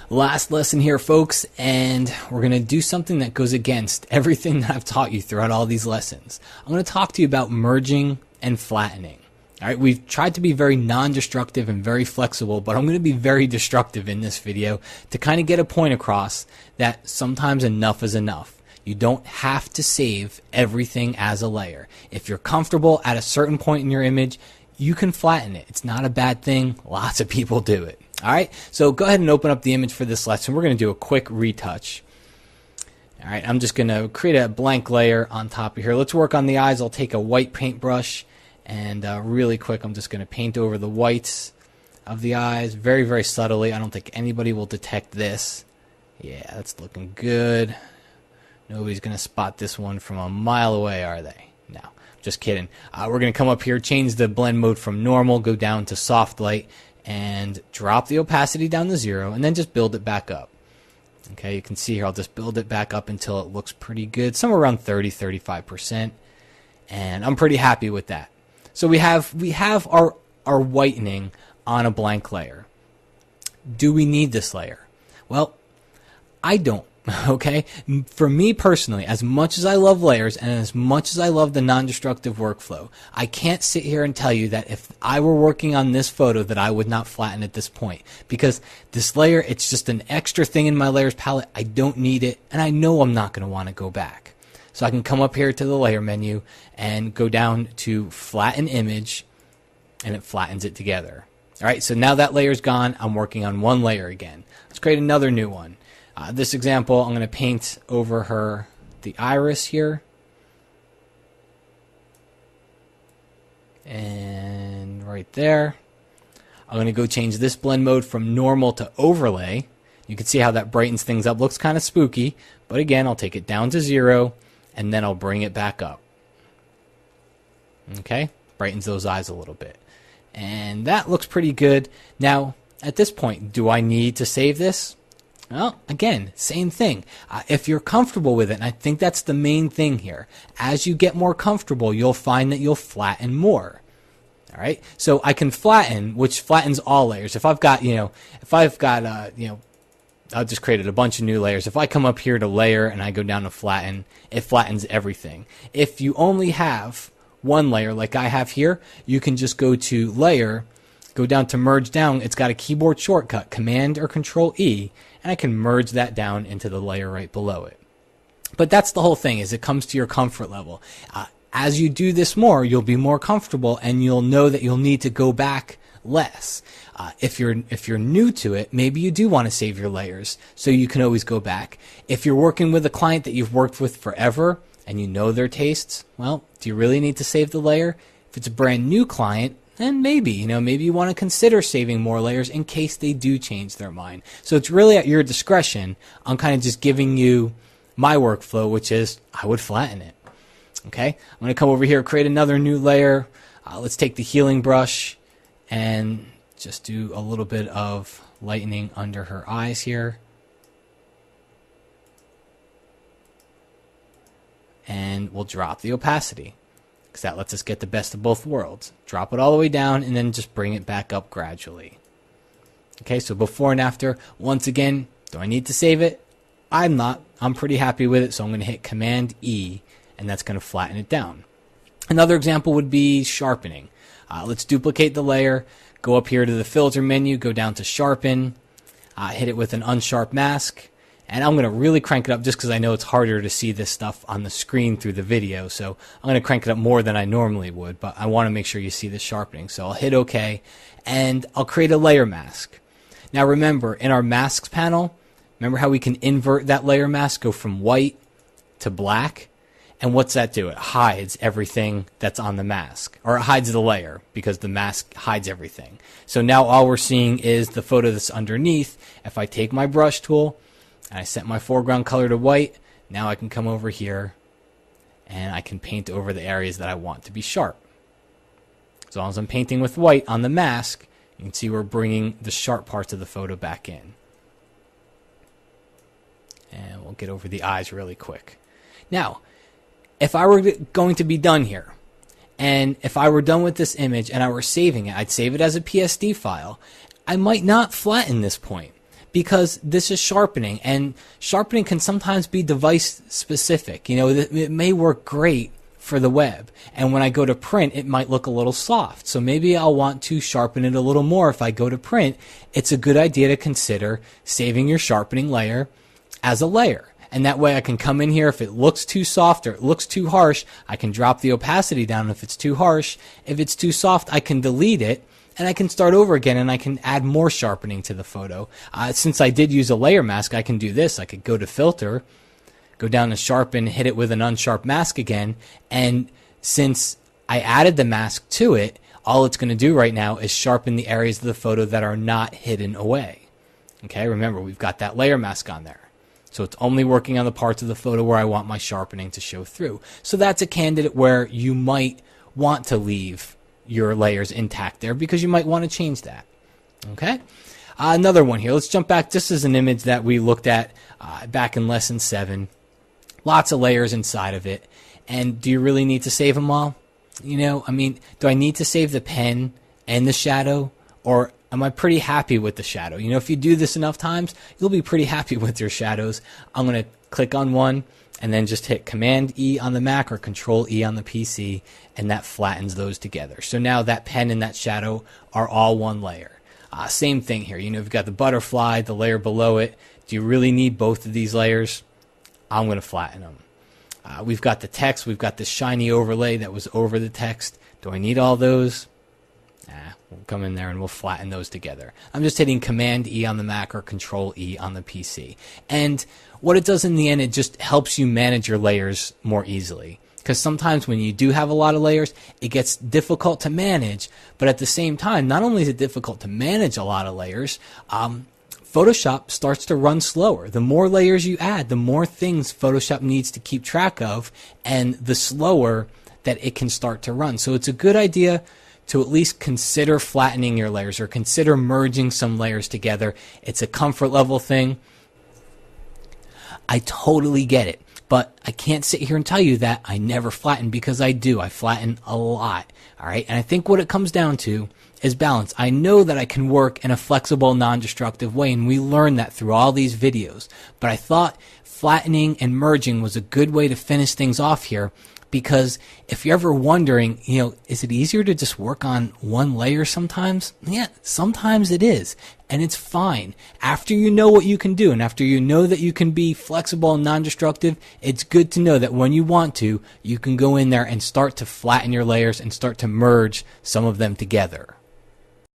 Last lesson here, folks, and we're going to do something that goes against everything that I've taught you throughout all these lessons. I'm going to talk to you about merging and flattening. All right, we've tried to be very non-destructive and very flexible, but I'm going to be very destructive in this video to kind of get a point across that sometimes enough is enough. You don't have to save everything as a layer. If you're comfortable at a certain point in your image, you can flatten it. It's not a bad thing. Lots of people do it. All right, so go ahead and open up the image for this lesson. We're going to do a quick retouch. All right, I'm just going to create a blank layer on top of here. Let's work on the eyes. I'll take a white paintbrush and really quick, I'm just going to paint over the whites of the eyes very, very subtly. I don't think anybody will detect this. Yeah, that's looking good. Nobody's going to spot this one from a mile away, are they? No, just kidding. We're going to come up here, change the blend mode from normal, go down to soft light, and drop the opacity down to 0, and then just build it back up. Okay, you can see here, I'll just build it back up until it looks pretty good, somewhere around 30-35%, and I'm pretty happy with that. So we have our whitening on a blank layer. Do we need this layer? Well, I don't. Okay, for me personally, as much as I love layers and as much as I love the non-destructive workflow, I can't sit here and tell you that if I were working on this photo that I would not flatten at this point, because this layer, it's just an extra thing in my layers palette. I don't need it, and I know I'm not going to want to go back. So I can come up here to the layer menu and go down to flatten image, and it flattens it together. All right, so now that layer's gone, I'm working on one layer again. Let's create another new one. This example, I'm going to paint over the iris here. And right there. I'm going to go change this blend mode from normal to overlay. You can see how that brightens things up. Looks kind of spooky, but again, I'll take it down to 0, and then I'll bring it back up. Okay, brightens those eyes a little bit. And that looks pretty good. Now, at this point, do I need to save this? Well, again, same thing. If you're comfortable with it, and I think that's the main thing here, as you get more comfortable, you'll find that you'll flatten more. All right, so I can flatten, which flattens all layers. If I've got, I've just created a bunch of new layers. If I come up here to layer and I go down to flatten, it flattens everything. If you only have one layer like I have here, you can just go to layer, go down to merge down. It's got a keyboard shortcut, Command or Control E, and I can merge that down into the layer right below it. But that's the whole thing, is it comes to your comfort level. As you do this more, you'll be more comfortable, and you'll know that you'll need to go back less. If you're new to it, maybe you do want to save your layers, so you can always go back. If you're working with a client that you've worked with forever, and you know their tastes, well, do you really need to save the layer? If it's a brand new client, then maybe you want to consider saving more layers in case they do change their mind. So it's really at your discretion. I'm kind of just giving you my workflow, which is I would flatten it. Okay, I'm going to come over here, create another new layer. Let's take the healing brush and just do a little bit of lightening under her eyes here. And we'll drop the opacity, because that lets us get the best of both worlds. Drop it all the way down and then just bring it back up gradually. Okay, so before and after. Once again, do I need to save it? I'm not. I'm pretty happy with it, so I'm going to hit Command E, and that's going to flatten it down. Another example would be sharpening. Let's duplicate the layer, go up here to the filter menu, go down to sharpen, hit it with an unsharp mask. And I'm going to really crank it up just because I know it's harder to see this stuff on the screen through the video. So I'm going to crank it up more than I normally would, but I want to make sure you see the sharpening. So I'll hit OK, and I'll create a layer mask. Now remember, in our masks panel, remember how we can invert that layer mask, go from white to black? And what's that do? It hides everything that's on the mask, or it hides the layer because the mask hides everything. So now all we're seeing is the photo that's underneath. If I take my brush tool, and I set my foreground color to white, now I can come over here and I can paint over the areas that I want to be sharp. As long as I'm painting with white on the mask, you can see we're bringing the sharp parts of the photo back in. And we'll get over the eyes really quick. Now, if I were going to be done here, and if I were done with this image and I were saving it, I'd save it as a PSD file. I might not flatten this point, because this is sharpening, and sharpening can sometimes be device specific. It may work great for the web, and when I go to print, it might look a little soft. So maybe I'll want to sharpen it a little more if I go to print. It's a good idea to consider saving your sharpening layer as a layer. And that way I can come in here, if it looks too soft or it looks too harsh, I can drop the opacity down if it's too harsh. If it's too soft, I can delete it, and I can start over again, and I can add more sharpening to the photo. Since I did use a layer mask, I can do this. I could go to filter, go down to sharpen, hit it with an unsharp mask again, and since I added the mask to it, all it's going to do right now is sharpen the areas of the photo that are not hidden away. Okay, remember, we've got that layer mask on there. So it's only working on the parts of the photo where I want my sharpening to show through. So that's a candidate where you might want to leave your layers intact there, because you might want to change that. Okay? Another one here. Let's jump back. This is an image that we looked at back in lesson 7. Lots of layers inside of it. And do you really need to save them all? Do I need to save the pen and the shadow? Or am I pretty happy with the shadow? If you do this enough times, you'll be pretty happy with your shadows. I'm going to click on one and then just hit Command E on the Mac or Control E on the PC, and that flattens those together. So now that pen and that shadow are all one layer. Same thing here. You've got the butterfly, the layer below it. Do you really need both of these layers? I'm going to flatten them. We've got the text. We've got this shiny overlay that was over the text. Do I need all those? We'll come in there and we'll flatten those together. I'm just hitting Command E on the Mac or Control E on the PC. And what it does in the end, it just helps you manage your layers more easily. Because sometimes when you do have a lot of layers, it gets difficult to manage. But at the same time, not only is it difficult to manage a lot of layers, Photoshop starts to run slower. The more layers you add, the more things Photoshop needs to keep track of, and the slower that it can start to run. So it's a good idea to at least consider flattening your layers or consider merging some layers together. It's a comfort level thing. I totally get it, but I can't sit here and tell you that I never flatten, because I do. I flatten a lot. All right. And I think what it comes down to is balance. I know that I can work in a flexible, non-destructive way, and we learned that through all these videos. But I thought flattening and merging was a good way to finish things off here, because if you're ever wondering, is it easier to just work on one layer sometimes? Yeah, sometimes it is, and it's fine. After you know what you can do, and after you know that you can be flexible and non-destructive, it's good to know that when you want to, you can go in there and start to flatten your layers and start to merge some of them together.